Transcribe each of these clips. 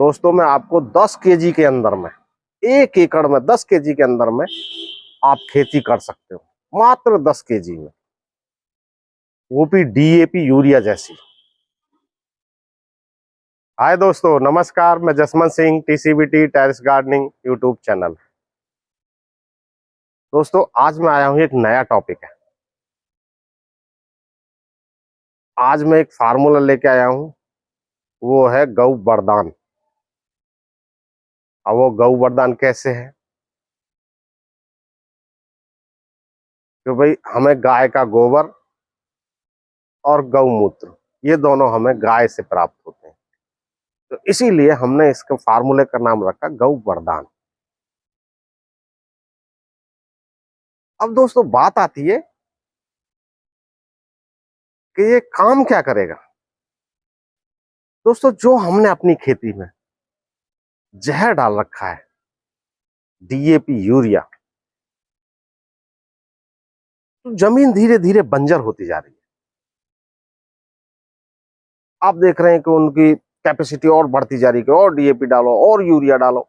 दोस्तों मैं आपको 10 केजी के अंदर में 1 एकड़ में 10 केजी के अंदर में आप खेती कर सकते हो, मात्र 10 केजी में, वो भी डीएपी यूरिया जैसी। हाय दोस्तों, नमस्कार। मैं Jaswant Singh, TCBT terrace gardening YouTube channel. दोस्तों आज मैं आया हूं, एक नया टॉपिक है। आज मैं एक फार्मूला लेके आया हूं, वो है गौ वरदान। अब वो गौ वरदान कैसे है कि भाई हमें गाय का गोबर और गौमूत्र, ये दोनों हमें गाय से प्राप्त होते हैं, तो इसीलिए हमने इसके फार्मूले का नाम रखा गौ वरदान। अब दोस्तों बात आती है कि ये काम क्या करेगा। दोस्तों जो हमने अपनी खेती में जहर डाल रखा है, डीएपी यूरिया, तो जमीन धीरे धीरे बंजर होती जा रही है। आप देख रहे हैं कि उनकी कैपेसिटी और बढ़ती जा रही है कि और डीएपी डालो और यूरिया डालो।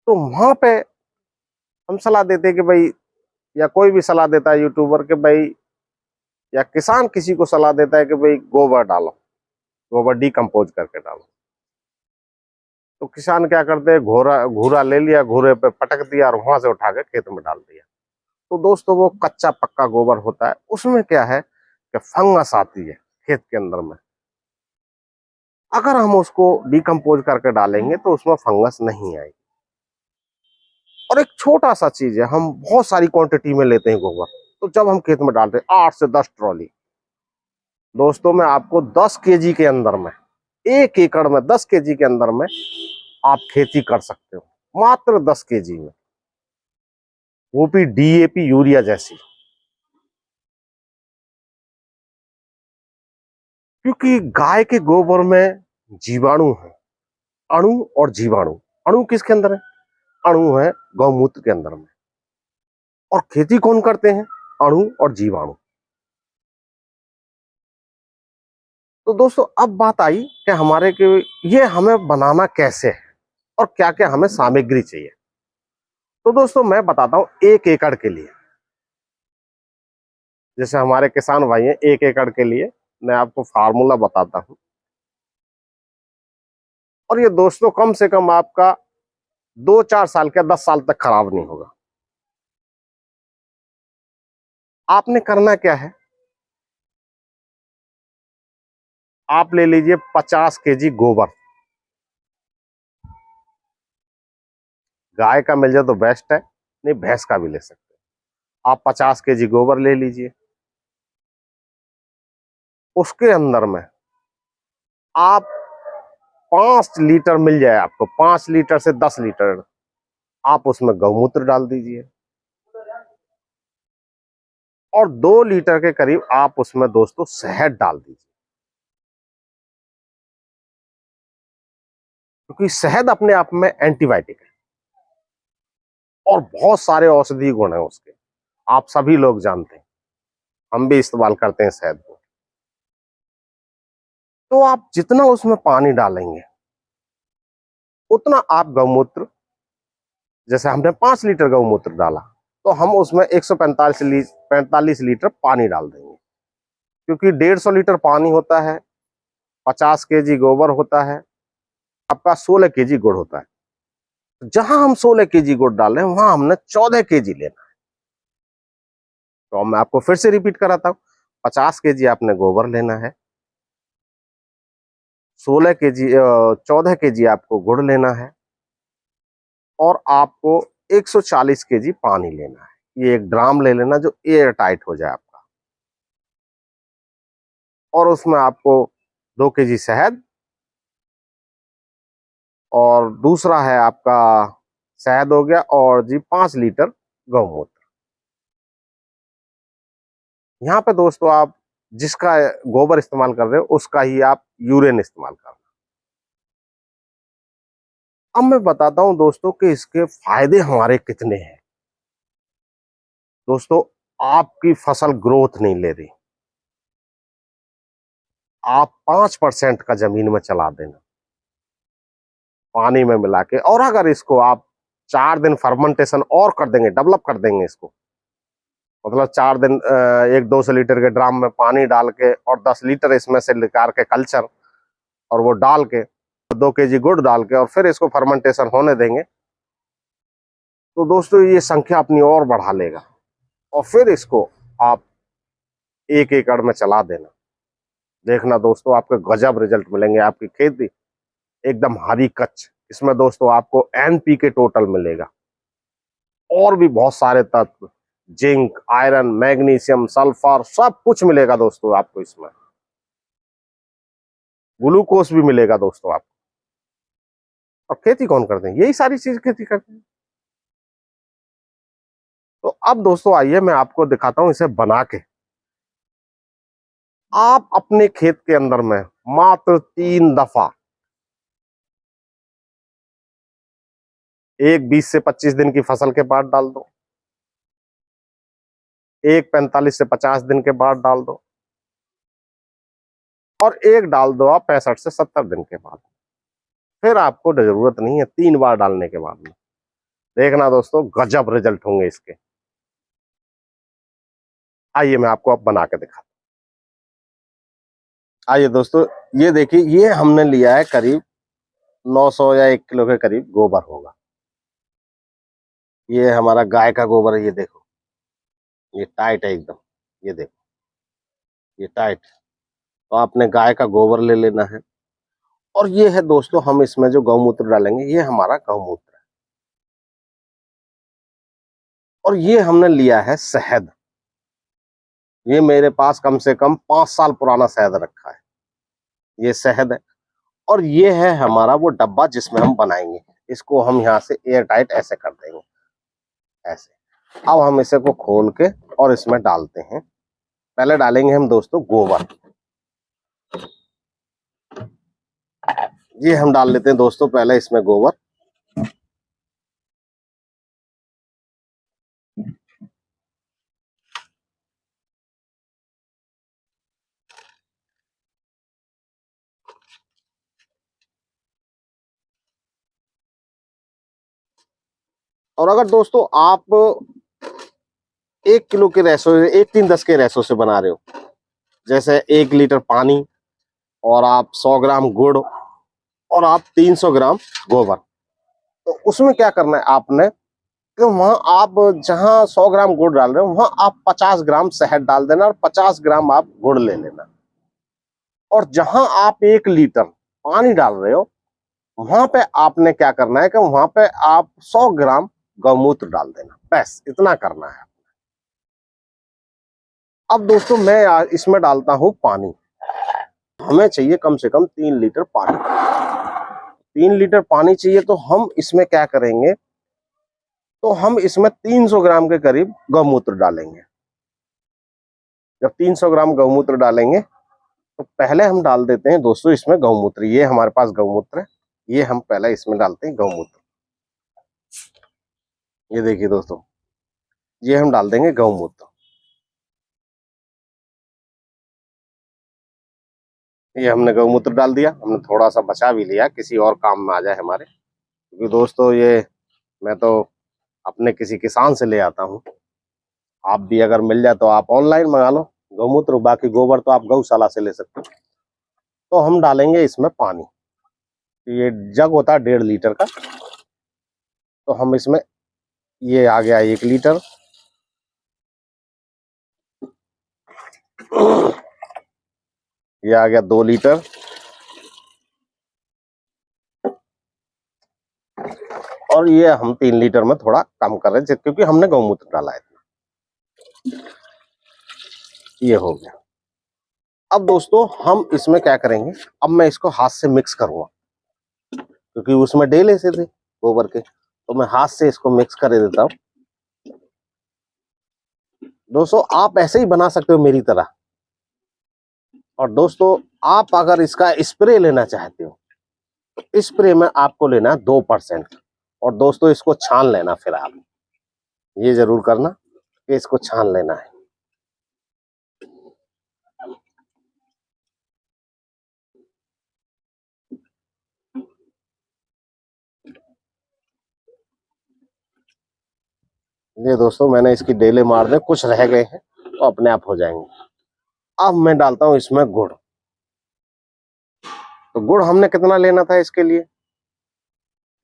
तो वहां पे हम सलाह देते हैं कि भाई, या कोई भी सलाह देता है यूट्यूबर के भाई, या किसान किसी को सलाह देता है कि भाई गोबर डालो, गोबर डिकम्पोज करके डालो। तो किसान क्या करते हैं, घोरा घूरा ले लिया, घूरे पे पटक दिया और वहां से उठा के खेत में डाल दिया। तो दोस्तों वो कच्चा पक्का गोबर होता है, उसमें क्या है कि फंगस आती है खेत के अंदर में। अगर हम उसको डिकम्पोज करके डालेंगे तो उसमें फंगस नहीं आएगी। और एक छोटा सा चीज है, हम बहुत सारी क्वांटिटी में लेते हैं गोबर, तो जब हम खेत में डालते हैं 8 से 10 ट्रॉली, दोस्तों मैं आपको 10 केजी के अंदर में, 1 एकड़ में 10 केजी के अंदर में आप खेती कर सकते हो, मात्र 10 केजी में, वो भी डीएपी यूरिया जैसी। क्योंकि गाय के गोबर में जीवाणु है, अणु और जीवाणु। अणु किसके अंदर है? अणु है गौमूत्र के अंदर में। और खेती कौन करते हैं? अणु और जीवाणु। तो दोस्तों अब बात आई कि हमारे के ये हमें बनाना कैसे है और क्या क्या हमें सामग्री चाहिए। तो दोस्तों मैं बताता हूं, 1 एकड़ के लिए, जैसे हमारे किसान भाई हैं, 1 एकड़ के लिए मैं आपको फार्मूला बताता हूं। और ये दोस्तों कम से कम आपका 2-4 साल के 10 साल तक खराब नहीं होगा। आपने करना क्या है, आप ले लीजिए 50 केजी गोबर। गाय का मिल जाए तो बेस्ट है, नहीं भैंस का भी ले सकते हैं। आप 50 केजी गोबर ले लीजिए। उसके अंदर में आप 5 लीटर मिल जाए आपको, 5 लीटर से 10 लीटर आप उसमें गौमूत्र डाल दीजिए। और 2 लीटर के करीब आप उसमें दोस्तों शहद डाल दीजिए, क्योंकि शहद अपने आप में एंटीबायोटिक है और बहुत सारे औषधीय गुण है उसके, आप सभी लोग जानते हैं, हम भी इस्तेमाल करते हैं शहद को। तो आप जितना उसमें पानी डालेंगे उतना आप गौमूत्र, जैसे हमने 5 लीटर गौमूत्र डाला तो हम उसमें 145 लीटर पानी डाल देंगे, क्योंकि 150 लीटर पानी होता है, 50 केजी गोबर होता है, आपका 16 केजी गुड़ होता है। तो जहां हम 16 केजी गुड़ डाल रहे हैं वहां हमने 14 केजी लेना है। तो मैं आपको फिर से रिपीट कराता हूँ, 50 केजी आपने गोबर लेना है, 16 केजी 14 केजी आपको गुड़ लेना है, और आपको 140 केजी पानी लेना है। ये एक ड्राम ले लेना जो एयर टाइट हो जाए आपका। और उसमें आपको 2 केजी शहद, और दूसरा है आपका शहद हो गया, और जी 5 लीटर गौमूत्र। यहाँ पे दोस्तों आप जिसका गोबर इस्तेमाल कर रहे हो उसका ही आप यूरिन इस्तेमाल करना। अब मैं बताता हूं दोस्तों कि इसके फायदे हमारे कितने हैं। दोस्तों आपकी फसल ग्रोथ नहीं ले रही, आप 5% का जमीन में चला देना, पानी में मिला के। और अगर इसको आप 4 दिन फर्मेंटेशन और कर देंगे, डेवलप कर देंगे इसको, मतलब 4 दिन 1-200 लीटर के ड्राम में पानी डाल के और 10 लीटर इसमें से निकाल के कल्चर और वो डाल के 2 kg गुड़ डाल के और फिर इसको फर्मेंटेशन होने देंगे, तो दोस्तों ये संख्या अपनी और बढ़ा लेगा। और फिर इसको आप 1 एकड़ में चला देना, देखना दोस्तों आपके गजब रिजल्ट मिलेंगे। आपकी खेती एकदम हरी कच्च। इसमें दोस्तों आपको NPK टोटल मिलेगा और भी बहुत सारे तत्व, जिंक, आयरन, मैग्नीशियम, सल्फर, सब कुछ मिलेगा दोस्तों आपको। इसमें ग्लूकोज भी मिलेगा दोस्तों आपको। और खेती कौन करते हैं? यही सारी चीज खेती करते हैं। तो अब दोस्तों आइए मैं आपको दिखाता हूं इसे बना के। आप अपने खेत के अंदर में मात्र 3 दफा, एक 20 से 25 दिन की फसल के बाद डाल दो, एक 45 से 50 दिन के बाद डाल दो, और एक डाल दो आप 65 से 70 दिन के बाद। फिर आपको जरूरत नहीं है 3 बार डालने के बाद में। देखना दोस्तों गजब रिजल्ट होंगे इसके। आइए मैं आपको अब बना के दिखाता हूं। आइए दोस्तों, ये देखिए, ये हमने लिया है करीब 900 या 1 किलो के करीब गोबर होगा। ये हमारा गाय का गोबर है, ये देखो, ये टाइट है एकदम, ये देखो, ये टाइट। तो आपने गाय का गोबर ले लेना है। और ये है दोस्तों, हम इसमें जो गौमूत्र डालेंगे, ये हमारा गौमूत्र है। और ये हमने लिया है शहद। ये मेरे पास कम से कम 5 साल पुराना शहद रखा है, ये शहद है। और ये है हमारा वो डब्बा जिसमें हम बनाएंगे। इसको हम यहाँ से एयर टाइट ऐसे कर देंगे, ऐसे। अब हम इसे को खोल के और इसमें डालते हैं। पहले डालेंगे हम दोस्तों गोबर। ये हम डाल लेते हैं दोस्तों पहले इसमें गोबर। और अगर दोस्तों आप 1 किलो के रैसो, 1-3-10 के रैसो से बना रहे हो, जैसे 1 लीटर पानी और आप 100 ग्राम गुड़ और आप 300 ग्राम गोबर, तो उसमें क्या करना है आपने कि वहां आप जहां 100 ग्राम गुड़ डाल रहे हो, वहां आप 50 ग्राम शहद डाल देना और 50 ग्राम आप गुड़ ले लेना। और जहां आप 1 लीटर पानी डाल रहे हो, वहां पे आपने क्या करना है कि वहां पे आप 100 ग्राम गौमूत्र डाल देना, बस इतना करना है। अब दोस्तों मैं इसमें डालता हूं पानी। हमें चाहिए कम से कम 3 लीटर पानी। 3 लीटर पानी चाहिए, तो हम इसमें क्या करेंगे, तो हम इसमें 300 ग्राम के करीब गौमूत्र डालेंगे। जब 300 ग्राम गौमूत्र डालेंगे, तो पहले हम डाल देते हैं दोस्तों इसमें गौमूत्र। ये हमारे पास गौमूत्र है, ये हम पहले इसमें डालते हैं गौमूत्र। ये देखिए दोस्तों, ये हम डाल देंगे गौमूत्र। ये हमने गौमूत्र डाल दिया। हमने थोड़ा सा बचा भी लिया, किसी और काम में आ जाए हमारे, क्योंकि दोस्तों ये मैं तो अपने किसी किसान से ले आता हूँ। आप भी अगर मिल जाए तो आप ऑनलाइन मंगा लो गौमूत्र। बाकी गोबर तो आप गौशाला से ले सकते हो। तो हम डालेंगे इसमें पानी। ये जग होता है 1.5 लीटर का, तो हम इसमें, ये आ गया 1 लीटर। ये आ गया 2 लीटर। और ये हम 3 लीटर में थोड़ा कम कर रहे हैं क्योंकि हमने गौमूत्र डाला है। ये हो गया। अब दोस्तों हम इसमें क्या करेंगे, अब मैं इसको हाथ से मिक्स करूंगा, क्योंकि उसमें डेल ऐसे थे गोबर के, तो मैं हाथ से इसको मिक्स कर देता हूँ। दोस्तों आप ऐसे ही बना सकते हो मेरी तरह। और दोस्तों आप अगर इसका स्प्रे लेना चाहते हो, तो स्प्रे में आपको लेना है 2%। और दोस्तों इसको छान लेना, फिर आप ये जरूर करना कि इसको छान लेना है। ये दोस्तों मैंने इसकी डेले मार दे, कुछ रह गए हैं तो अपने आप हो जाएंगे। अब मैं डालता हूं इसमें गुड़। तो गुड़ हमने कितना लेना था इसके लिए?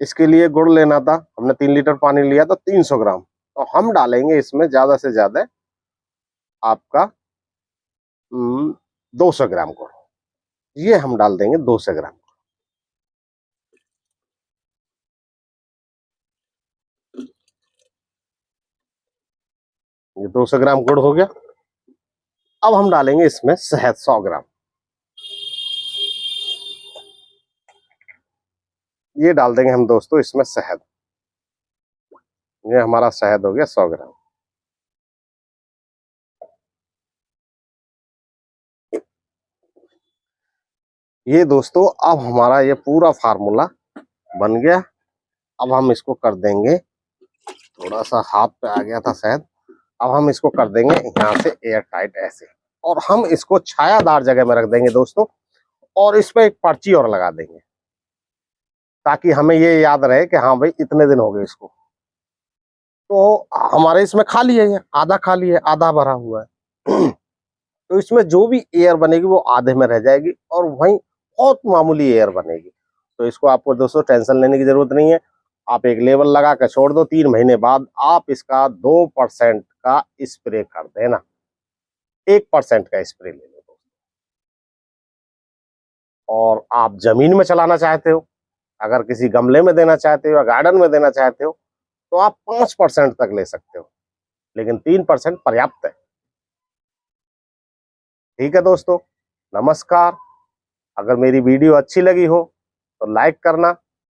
इसके लिए गुड़ लेना था, हमने 3 लीटर पानी लिया तो 300 ग्राम। तो हम डालेंगे इसमें ज्यादा से ज्यादा आपका 200 ग्राम गुड़। ये हम डाल देंगे 200 ग्राम। ये 200 ग्राम गुड़ हो गया। अब हम डालेंगे इसमें शहद 100 ग्राम। ये डाल देंगे हम दोस्तों इसमें शहद। ये हमारा शहद हो गया 100 ग्राम। ये दोस्तों अब हमारा ये पूरा फार्मूला बन गया। अब हम इसको कर देंगे, थोड़ा सा हाथ पे आ गया था शहद। अब हम इसको कर देंगे यहाँ से एयर टाइट ऐसे, और हम इसको छायादार जगह में रख देंगे दोस्तों। और इस पे एक पर्ची और लगा देंगे ताकि हमें ये याद रहे कि हाँ भाई इतने दिन हो गए इसको। तो हमारे इसमें खाली है, ये आधा खाली है, आधा भरा हुआ है। तो इसमें जो भी एयर बनेगी वो आधे में रह जाएगी और वहीं बहुत मामूली एयर बनेगी। तो इसको आपको दोस्तों टेंशन लेने की जरूरत नहीं है। आप एक लेवल लगा कर छोड़ दो, 3 महीने बाद आप इसका 2% का स्प्रे कर देना। 1% का स्प्रे ले लो दोस्तों। और आप जमीन में चलाना चाहते हो, अगर किसी गमले में देना चाहते हो या गार्डन में देना चाहते हो तो आप 5% तक ले सकते हो, लेकिन 3% पर्याप्त है। ठीक है दोस्तों, नमस्कार। अगर मेरी वीडियो अच्छी लगी हो तो लाइक करना,